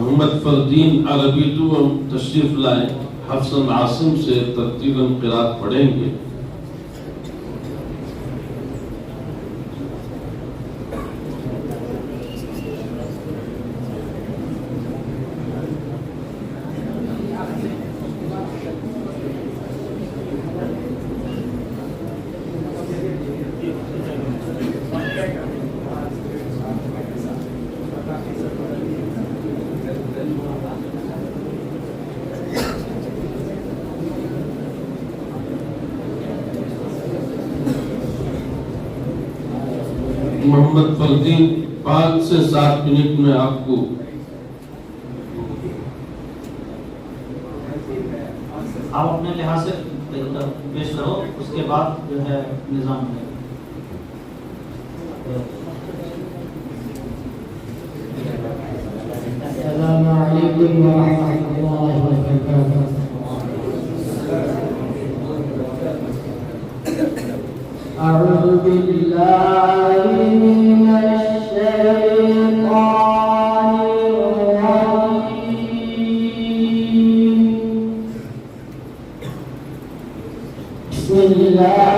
मोहम्मद फरदीन अरबी टू तशरीफ लाए, हफ्सन आसिम से तरतीबन क़िरात पढ़ेंगे। मोहम्मद फरदीन 5 से 7 मिनट में आपको आप अपने लिहाज से पेश करो, उसके बाद जो है निजाम है। अस्सलामु अलैकुम व रहमतुल्लाहि व बरकातुहू। अऊज़ु बिल्लाहि मिनश शैतानिर रजीम। बिस्मिल्लाहिर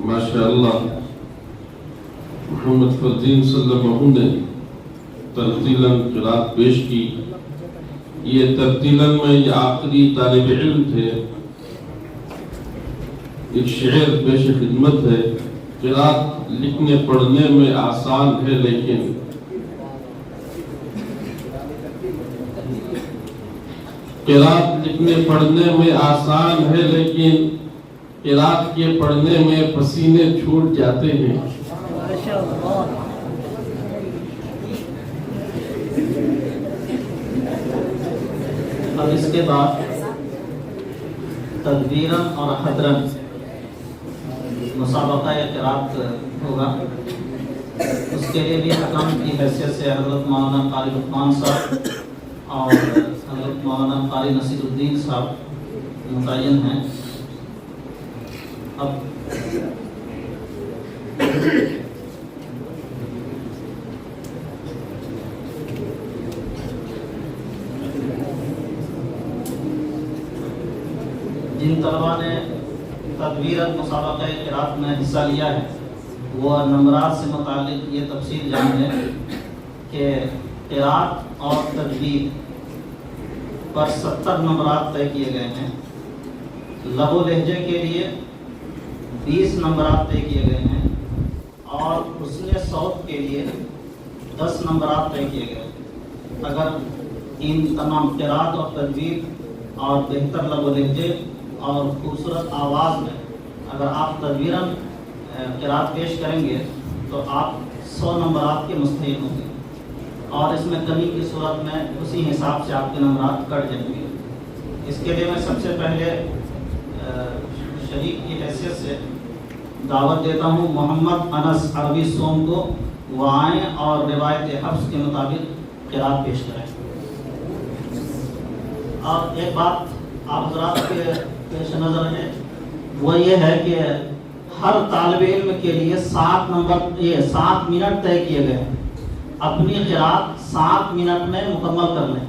माशाअल्लाह मोहम्मद फरदीन सल्लल्लाहु ने तरतीलन क़िरात पेश की। ये तरतीलन में ये आखिरी तालिब इल्म थे। एक शेर पेश खिदमत है। क़िरात लिखने पढ़ने में आसान है लेकिन क़िरात लिखने पढ़ने में आसान है लेकिन क़िरात के पढ़ने में पसीने छूट जाते हैं। अब इसके बाद तदबीरन और हदरन मुसाबका क़िरात होगा। उसके लिए भी हकाम की हैसियत से हज़रत मौलाना कारी लुक़मान साहब और हज़रत मौलाना कारी नसीरुद्दीन साहब मुतय्यन हैं। अब जिन तलबा ने तदबीरन मुसाबका क़िरात में हिस्सा लिया है वो नंबरात से मुताल्लिक़ ये तफसील जान लें कि क़िरात और तदबीर पर 70 नंबरात तय किए गए हैं। लहू लहजे के लिए 20 नंबरात तय किए गए हैं और हुस्न सौत के लिए 10 नंबरात तय किए गए। अगर इन तमाम क़िरात और तदबीर और बेहतर लहू लहजे और खूबसूरत आवाज़ में अगर आप तदबीरन क़िरात पेश करेंगे तो आप 100 नंबरात के मुस्तहिक़ होंगे और इसमें कमी की सूरत में उसी हिसाब से आपके नंबरात कट जाएंगे। इसके लिए मैं सबसे पहले शरीक की हैसियत से दावत देता हूँ मोहम्मद अनस अरबी सोम को वो आएँ और रिवायत हफ्स के मुताबिक क़िरात पेश करें। और एक बात आप हज़रात के पेश नज़र है वो ये है कि हर तालिब इल्म के लिए 7 मिनट तय किए गए हैं। अपनी क़िरात 7 मिनट में मुकम्मल कर लें।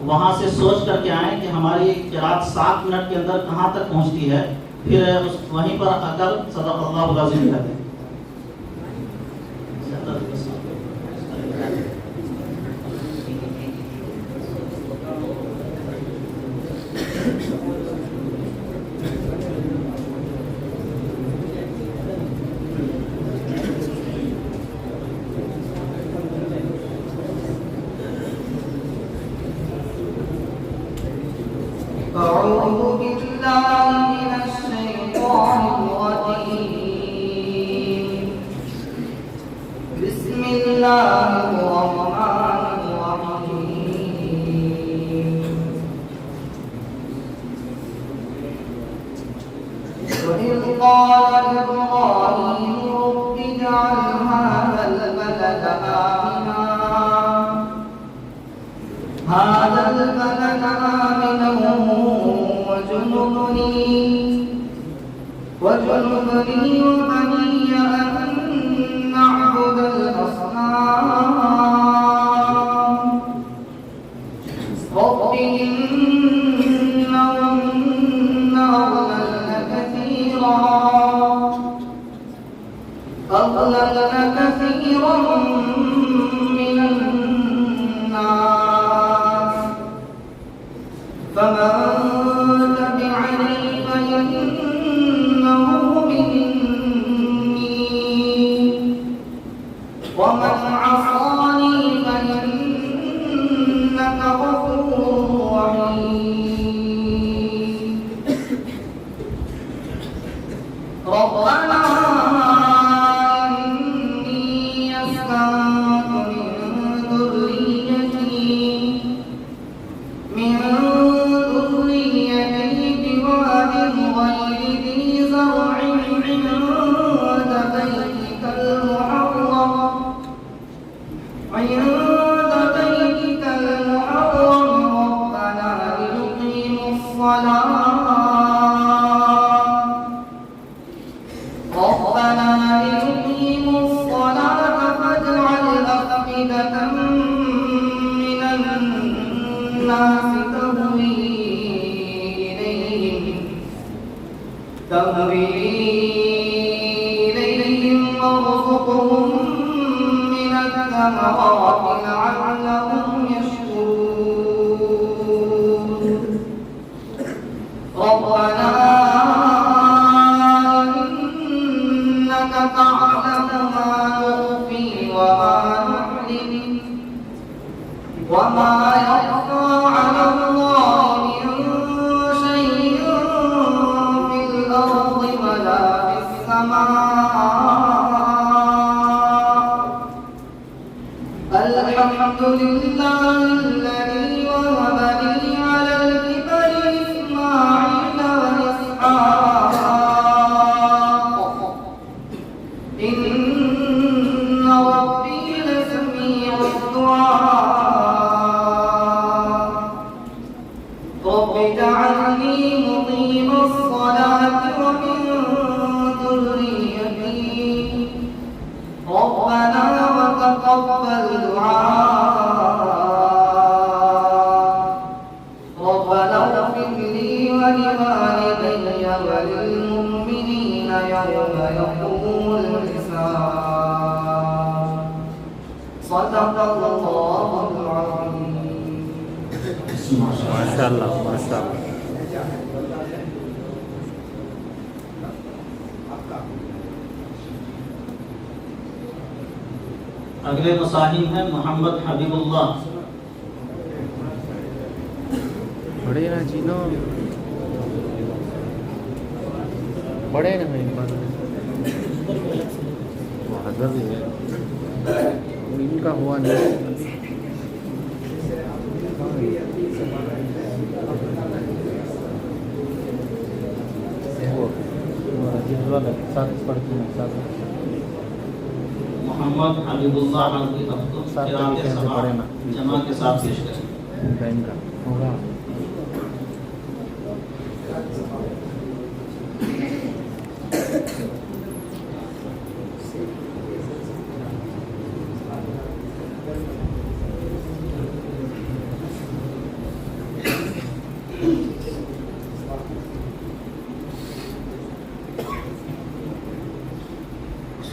वहाँ से सोच करके आएँ कि हमारी क़िरात 7 मिनट के अंदर कहाँ तक पहुँचती है, फिर वहीं पर आकर सदक़ल्लाहुल अज़ीम कर दें। أعوذ بالله من الشيطان الرجيم. بسم الله الرحمن الرحيم. وإذ قال إبراهيم رب اجعل هذا البلد آمنا وجنبني وبني أن نعبد الأصنام رب إنهن أضللن كثيرا من الناس فمن تبعني فإنه مني ومن عصاني فإنك غفور رحيم. ربنا إني أسكنت من ذريتي بواد غير ذي زرع عند بيتك المحرم ربنا ليقيموا الصلاة فاجعل أفئدة من الناس تهوي إليهم وارزقهم من الثمرات لعلهم يشكرون. ربنا إنك تعلم ما نخفي وما نعلن وما يخفى على الله من شيء في الأرض ولا في السماء. الحمد لله الذي وهب لي على الكبر إسماعيل وإسحاق إن ربي لسميع الدعاء. رب اجعلني مقيم الصلاة ومن ذريتي ربنا وتقبل دعاء. ربنا اغفر لي ولوالدي وللمؤمنين يوم يقوم الحساب. صدق الله العظيم. माशाअल्लाह माशाअल्लाह. अगले मुसाहिब हैं मोहम्मद हबीबुल्लाह। बड़े ना चीनो बड़े ना मेरी बात हजर इनका हुआ नहीं. मोहम्मद हबीबुल्लाह जमा के साथ पेश करें. बैंक का होगा.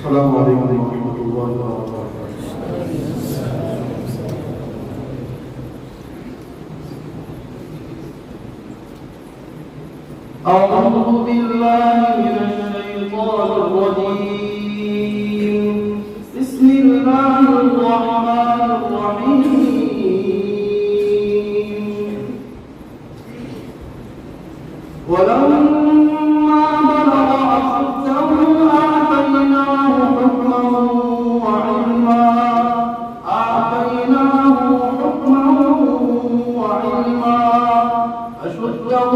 السلام عليكم ورحمة الله وبركاته. أعوذ بالله من الشيطان الرجيم. بسم الله الرحمن الرحيم. ولما بلغ أشده آتيناه حكما وعلما أشده آتيناه حكما وعلما أشده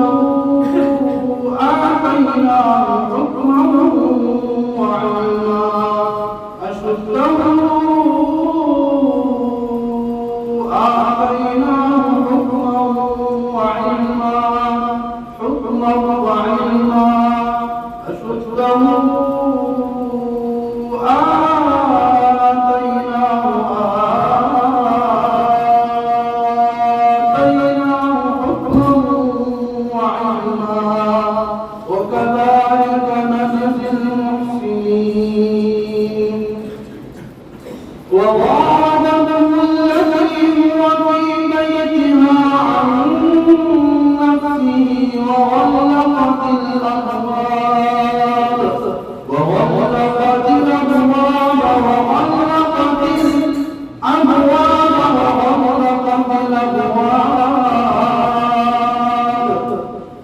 آتيناه حكما وعلما أشده وكذلك نجزي المحسنين. وراودته التي هو في بيتها عن نفسه وغلقت الأبواب وغلقت الأبواب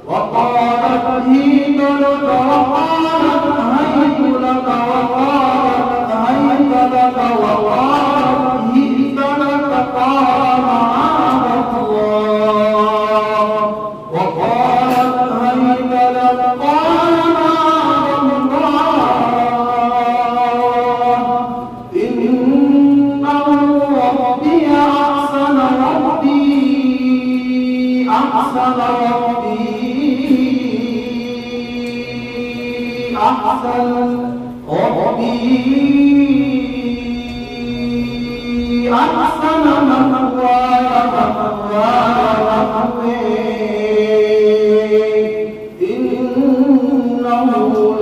وقالت هيت لك وقالت هيت لك وقالت هيت لك وقالت هيت لك قال معاذ الله وقالت هيت لك قال معاذ الله إنه ربي أحسن مثواي إنه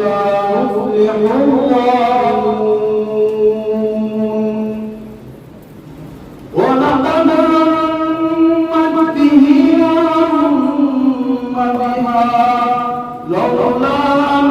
لا يفلح الظالمون. ولقد همت به وهم بها لولا أن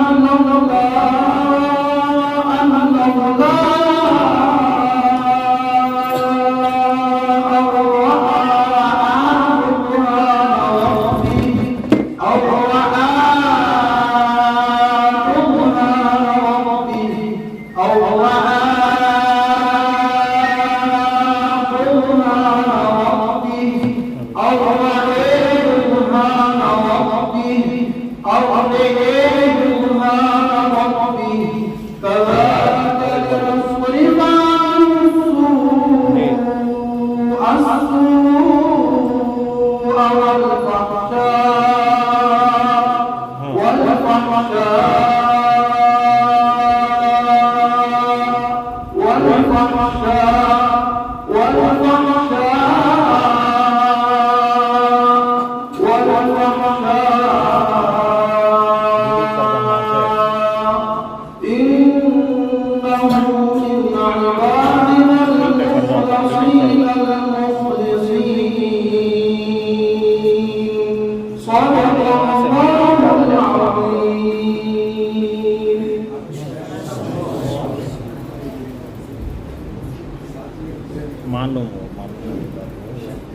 मालूम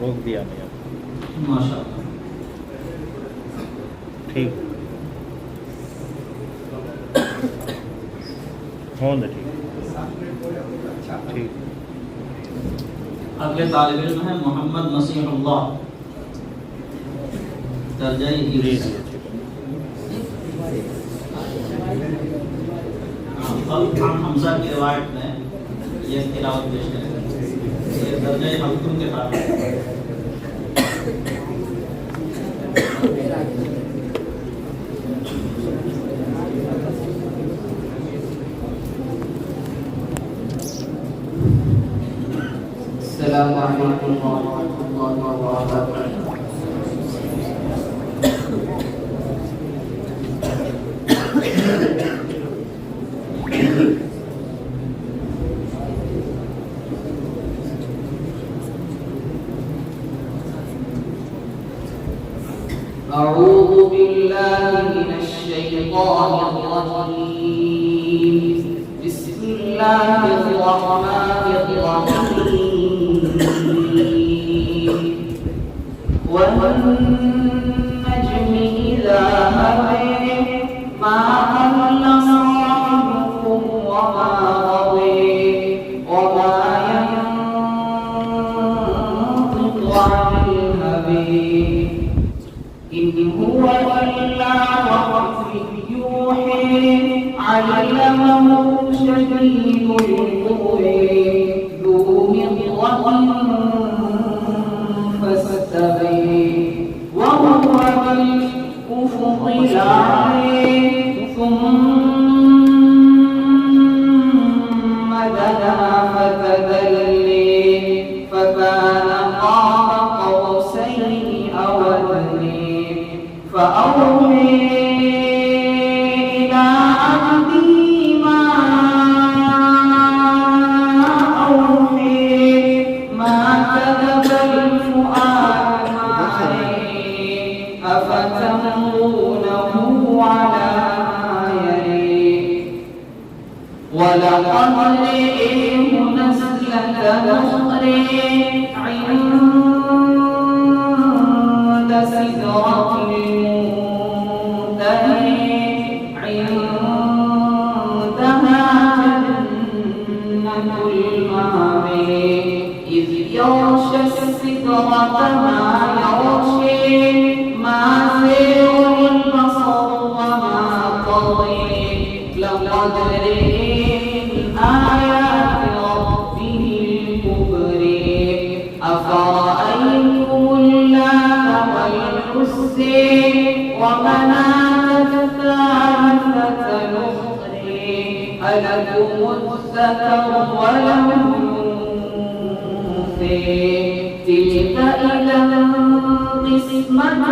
रोक दिया नहीं माशाअल्लाह। ठीक हो ना ठीक अगले तालिब इल्म है मोहम्मद मसीहुल्लाह दर्जा हिफ्ज़। कल हमजा की रिवायत में ये तिलावत पेश करेंगे। ये दर्जा हल्कुम के ताबिक السلام عليكم ورحمة الله وبركاته. أعوذ بالله من الشيطان الرجيم بسم الله الرحمن الرحيم والنجم إذا هوى ما ضل صاحبكم وما غوى وما ينطق عن الهوى إن هو إلا وحي يوحي علمه شديد القوى ذو مرة فاستوى وهو بالأفق الأعلى ثم دنا فتدلي فكان قاب قوسين أو أدنى فأوحي إلى عبده ما أوحي ما كذب الفؤاد ما رأى أفتمرونه على ما يرى ولقد رئيه نزلة أخرى عند سدرة المنتهى عندها جنة المأوى إذ يغشى السدرة ما يغشى ما زاغ البصر وما طغى لقد رأى من آيات ربه الكبرى أفرأيتم اللات والعزى ومناة الثالثة الأخرى ألكم الذكر وله الأنثى تلك إذا قسمة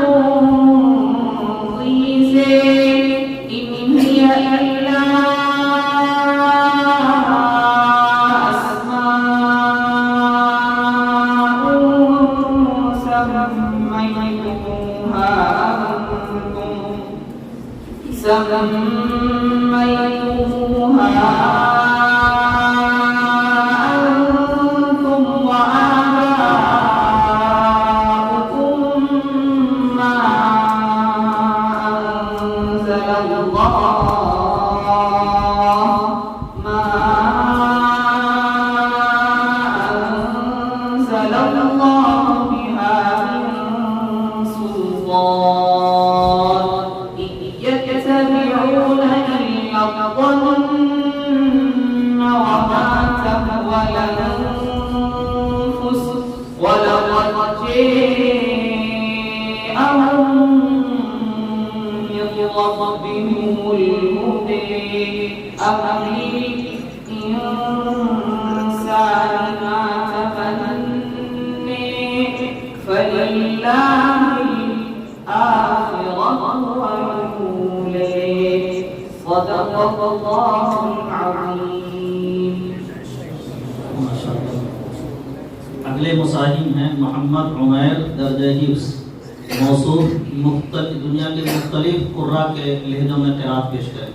ضيزى إن هي إلا أسماء سميتموها أنتم وآباؤكم ما أنزل الله بها من سلطان إن يتبعون إلا الظن وما تهوى الأنفس ولقد جاءهم من ربهم الهدى أم للإنسان ما تمنى فلله الآخرة والأولى صدق الله العظيم. अगले मुसाहिम हैं मोहम्मद उमैर दर्जा हिफ्स मौसूफ दुनिया के मुख्तलिफ कुर्रा के लहजों में क़िरात पेश करें।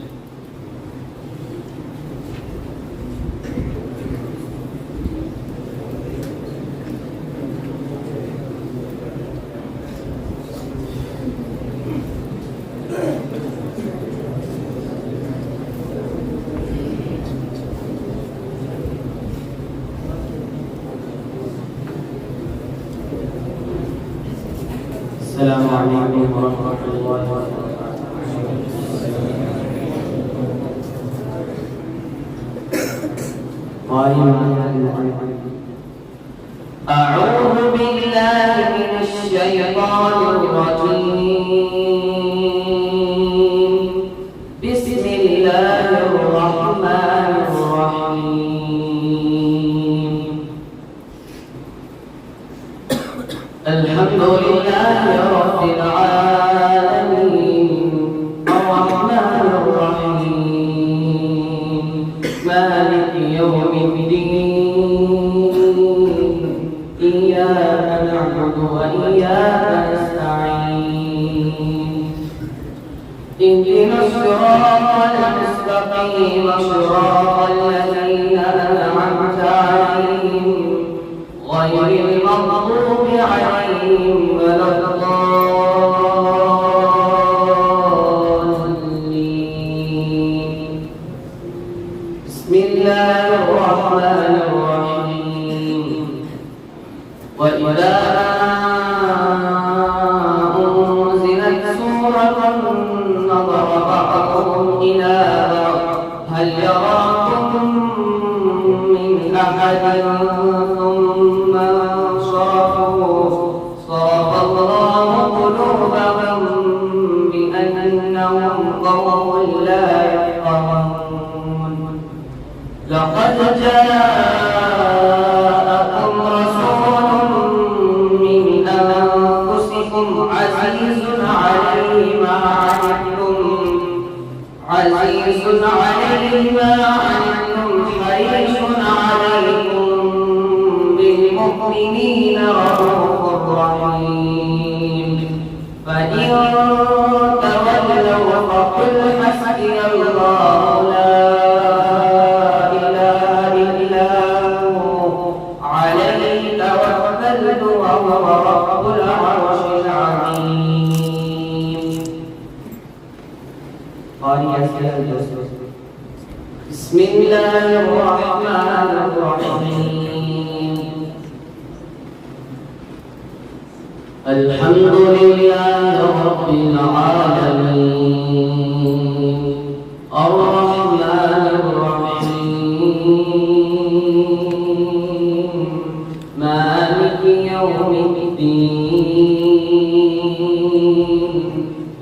السلام عليكم ورحمة الله وبركاته. أعوذ بالله من الشيطان الرجيم بسم الله الرحمن الرحيم الحمد لله رب العالمين الرحمن الرحيم مالك يوم الدين إياك إياك نعبد وإياك نستعين اهدنا الصراط المستقيم صراط الذين أنعمت عليهم غير المغضوب عليهم ولا الضالين بسم الله الرحمن الرحيم وإذا أنزلت سورة نظر بعضهم إلى بعض هل يراكم من أحد ثم انصرفوا صرف الله قلوبهم بأنهم قوم لا يفقهون لقد جاءكم رسول من أنفسكم عزيز عليه ما عنتم حريص عليكم بالمؤمنين رؤوف رحيم فإن تولوا فقل حسبي الله لا إله إلا هو عليه توكلت وهو رب العرش العظيم. بسم الله الرحمن الرحيم الحمد لله رب العالمين الرحمن الرحيم مالك يوم الدين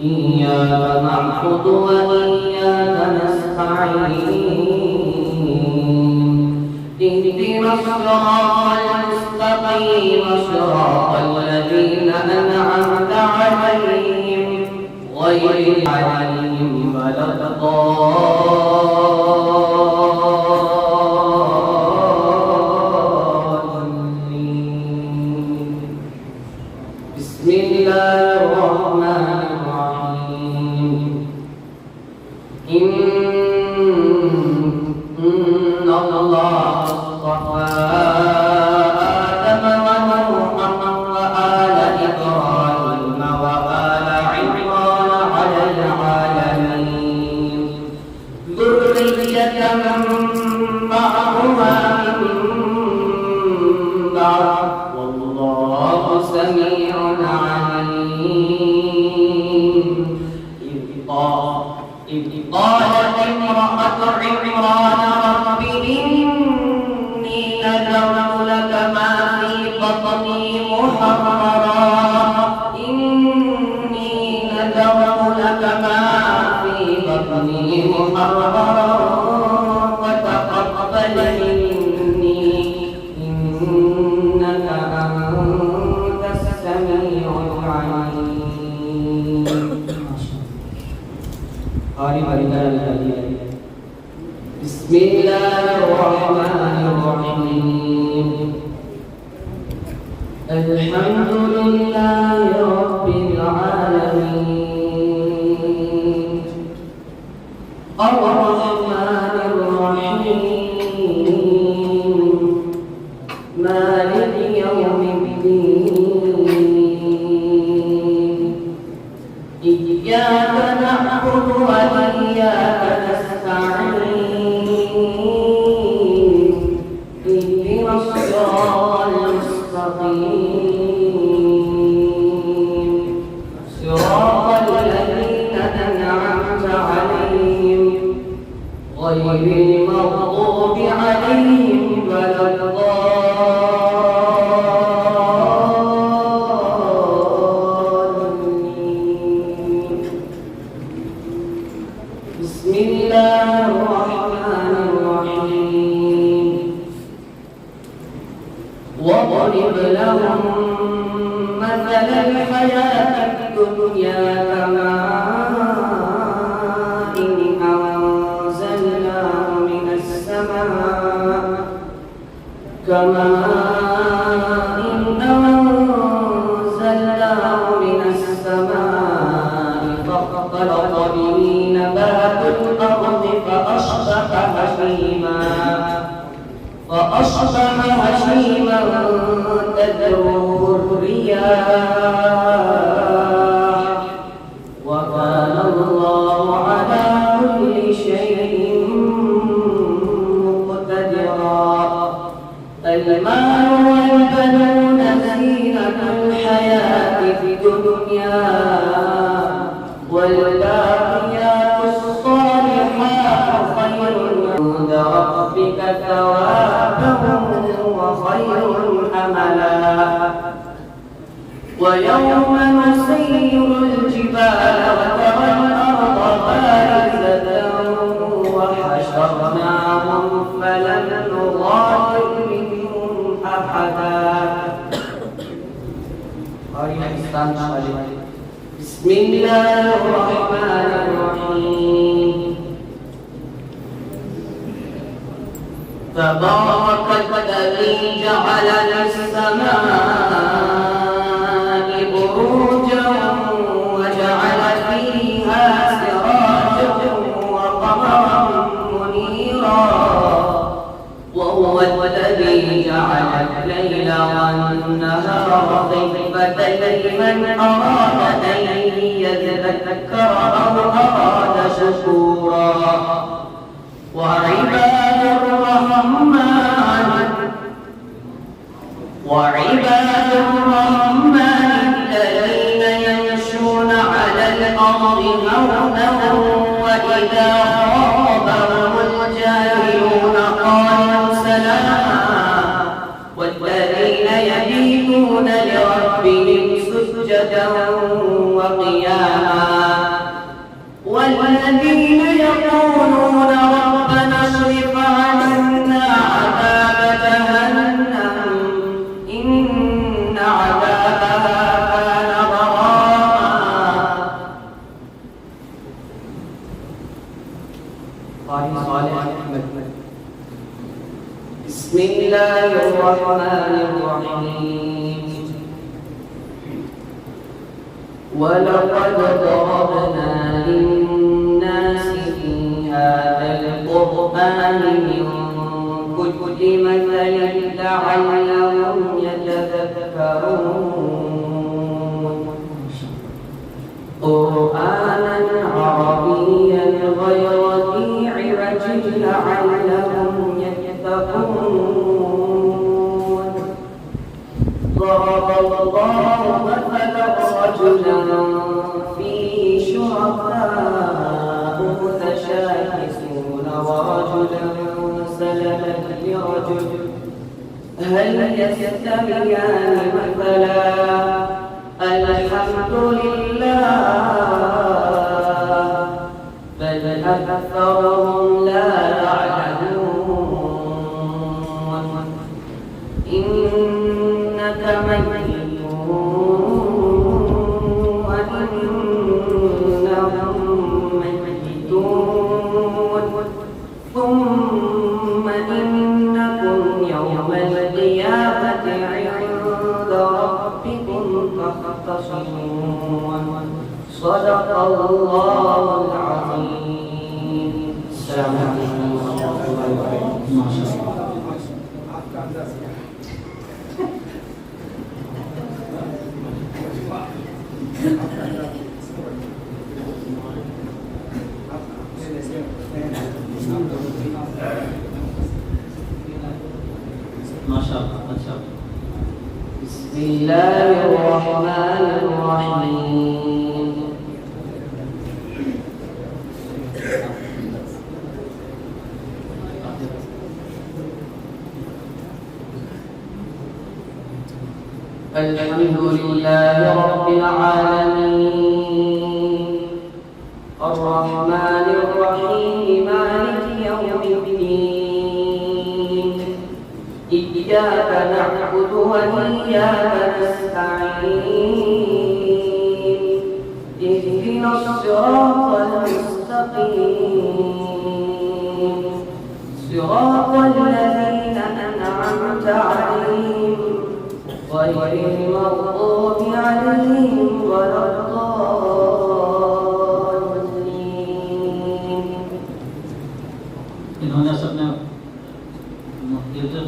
إياك نعبد وإياك نستعين اهدنا الصراط المستقيم صراط الذين أنعمت عليهم غير عليهم ولا الضالين بسم الله الرحمن الرحيم إن الله اصطفى آدم ونوحا وآل إبراهيم وآل عمران على العالمين ذرية بعضها من بعض والله سميع عليم إذ قالت امرأة عمران رب إني نذرت لك ما في بطني محررا إني نذرت لك ما في بطني محررا فتقبل مني إنك أنت السميع العليم. بسم الله الرحمن الرحيم الحمد لله رب العالمين الرحمن الرحيم مالك يوم الدين إياك نعبد وإياك نستعين اهدنا الصراط المستقيم صراط الذين أنعمت عليهم غير المغضوب عليهم ولا الضالين. بسم الله الرحمن الرحيم واضرب لهم مثل الحياة الدنيا كماء أنزلناه من السماء فأصبح هشيما تذروه الرياح وكان الله على كل شيء مقتدرا المال والبنون زينة الحياة الدنيا والباقيات الصالحات خير عند ربك ثوابا وخير أملا ويوم نسير الجبال وترى الأرض بارزة وحشرناهم فلم نغادر منهم أحدا. بسم الله الرحمن الرحيم تبارك الذي جعل للسماء بروجا وجعل فيها سراجا وقمرا منيرا وهو الذي جعل الليل والنهار خلفتين لمن أراد أن يذكر أو أراد شكورا وعباد الرحمن الذين يمشون على الأرض هونا وإذا خاطبهم الجاهلون قالوا سلاما والذين يبيتون لربهم سجدا وقياما والذين يقولون ربنا اصرف عنا عذاب جهنم إن عذابها كان غراما. بسم الله الرحمن الرحيم ولقد ضربنا للناس في هذا القرآن من كل مثل لعلهم يتذكرون قرآنا عربيا غير ذي عوج لعلهم يتقون ضرب الله مثلا رجلا فيه شركاء متشاكسون ورجلا سلما لرجل هل يستويان مثلا الحمد لله بل أكثرهم لا يعلمون إنك ميت وإنهم ميتون ثم إنكم يوم القيامة عند ربكم تختصمون صدق الله العظيم. السلام عليكم ورحمة الله وبركاته. माशाअल्लाह अच्छा بسم الله الرحمن الرحيم الحمد لله رب العالمين الرحمن الرحيم مالك يوم الدين إياك نعبد وإياك نستعين اهدنا الصراط المستقيم صراط الذين أنعمت عليهم غير المغضوب عليهم ولا الضالين. इन्होंने सबने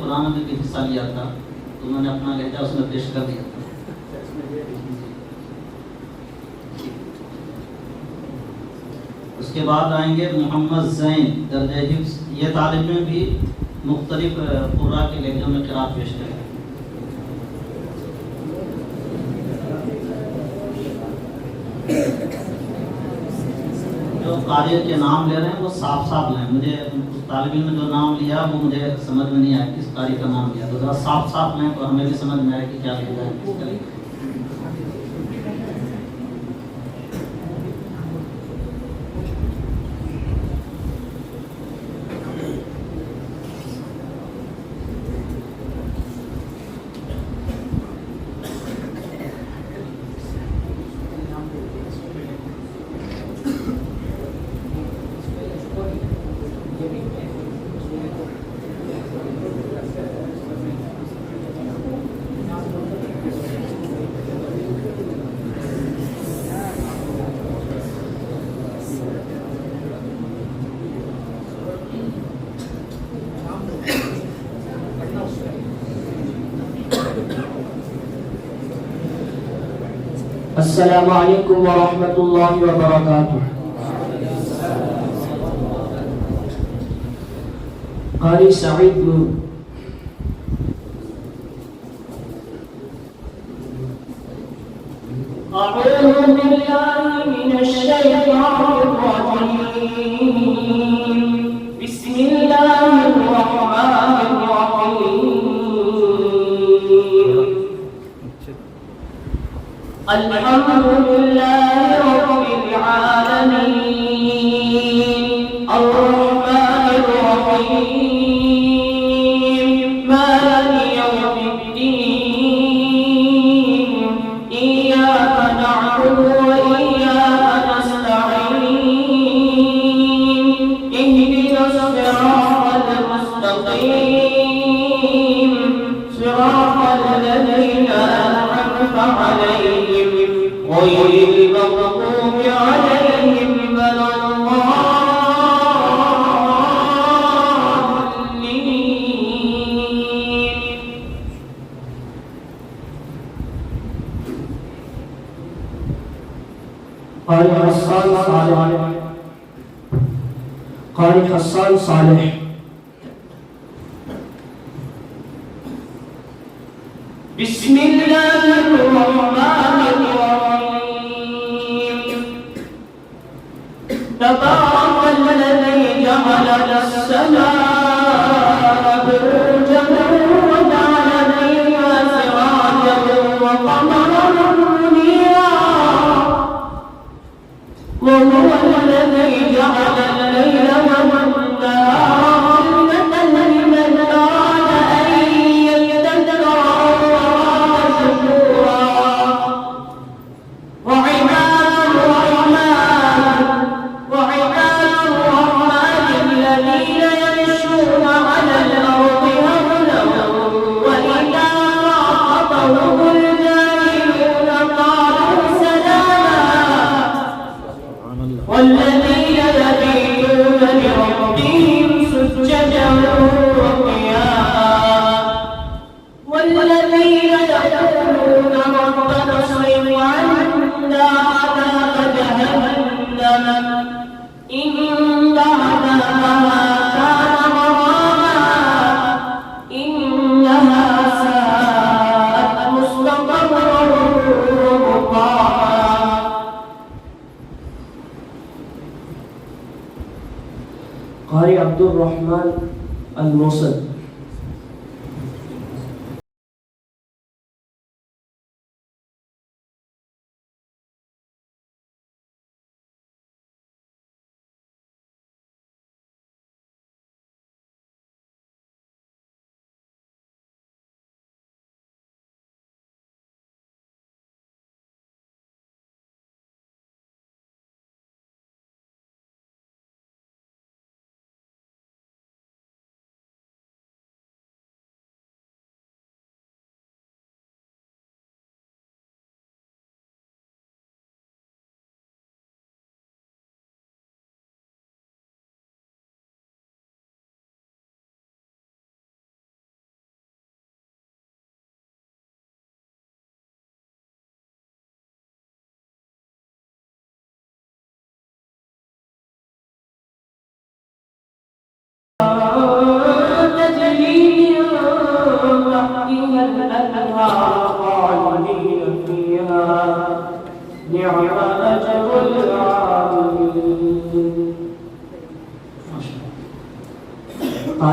कुरान हिस्सा लिया था, तो उन्होंने अपना लहजा उसमें पेश कर दिया था। उसके बाद आएंगे मोहम्मद ज़ैन दर्जे हिफ्ज़। ये तालिब में भी मुख्तलिफ कुर्रा के लहजों में क़िरात पेश करेंगे। जो कारी के नाम ले रहे हैं वो साफ साफ लें। मुझे उस तालिब इल्म ने जो नाम लिया वो मुझे समझ में नहीं आया किस कारी का नाम लिया, तो ज़रा साफ साफ लें तो हमें भी समझ में आए कि क्या लिखा है, किसका लिखा है। अस्सलामु अलैकुम व रहमतुल्लाहि व बरकातुहू। कारी सईद नूर। أعوذ بالله من الشيطان الرجيم. بسم الله الرحمن الرحيم. الحمد لله رب العالمين الرحمن الرحيم مالك يوم الدين إياك نعبد وإياك نستعين اهدنا الصراط المستقيم صراط الذين أنعمت عليهم غير المغضوب عليهم ولا الضالين. कारी हसन सालेह। कारी हसन सालेह। بسم الله الرحمن الرحيم. تبارك الذي جعل السماء بروجا وجعل فيها سراجا وقمرا منيرا وهو الذي جعل الليل والنهار خلفة لمن أراد أن يذكر وعباد الرحمن الذين يمشون على الأرض هونا وإذا خاطبهم الجاهلون قالوا سلاما والذين يبيتون لربهم سجدا وقياما والذين يقولون ربنا اصرف عنا عذاب جهنم إن عذابها كان غراما إنها ساءت مستقرا ومقاما. कारी अब्दुल रहमान अल मोहसिन।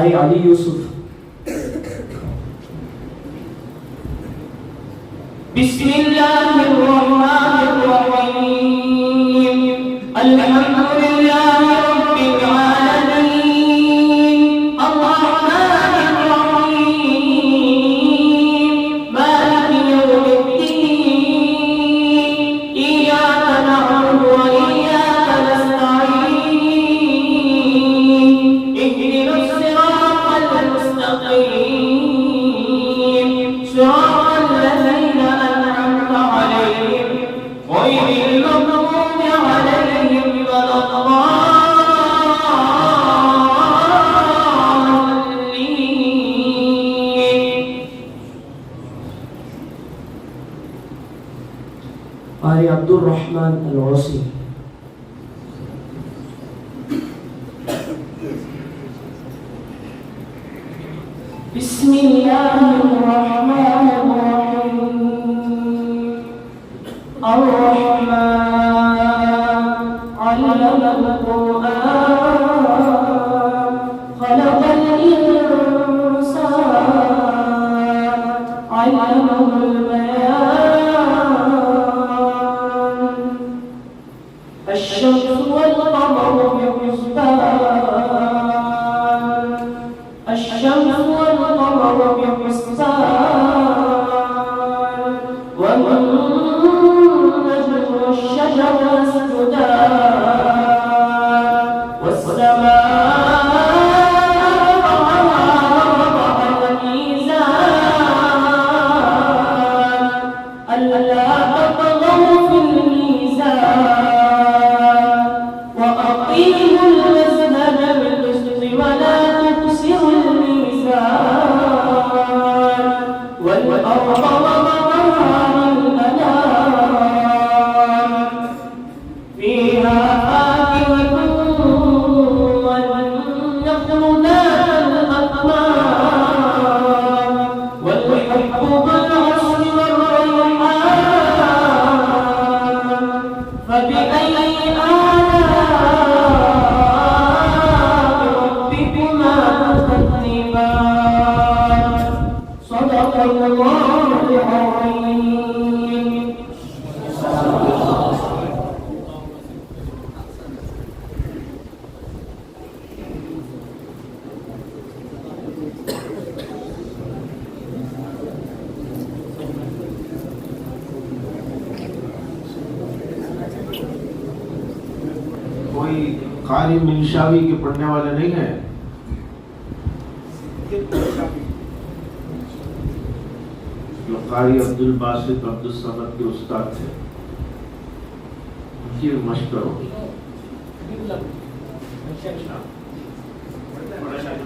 भाई अली यूसुफ। बिस्मिल्लाहिर्रहमानिर्रहीम अल्हम्दुलिल्लाहि रब्बिल आलमीन अर्रहमानिर्रहीम मालिकि यौमिद्दीन इय्याका नअबुदु व इय्याका नस्तa'ीन इहदिनस सिरातल मुस्तक़ीम सिरातल लज़ीना अन'अमता अलैहिम गैरिल मग़्दूबि अलैहिम वलद्दाल्लीन। भाई अब्दुल रहमान अल-औसी। बिस्मिल्लाहिर्रहमानिर्रहीम अर्रहमान अल्लमल क़ुरआन खलक़ल इंसान अल्लमहुल बयान الشمس والقمر بحسبان الشمس والقمر بحسبان والنجم والشجر يسجدان والسماء رفعها الميزان ألا تطغوا في الميزان وأقيموا الوزن بالقسط ولا تخسروا الميزان والأرض وضعها للأنام فيها فاكهة والنخل ذات الأكمام والحب بالعصر والريحان فبأي آلاء ربكما تكذبان صدق الله العظيم. कोई कारी मिनशावी के पढ़ने वाले नहीं है? जो कारी अब्दुल बासित अब्दुल समद के उस्ताद थे, उनकी मशक करो। فلما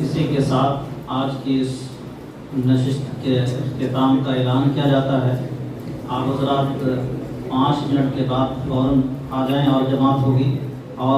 इसी के साथ आज की इस नशिस्त के इख्तिताम का ऐलान किया जाता है। आप हज़रात 5 मिनट के बाद फ़ौरन आ जाएं और जमात होगी।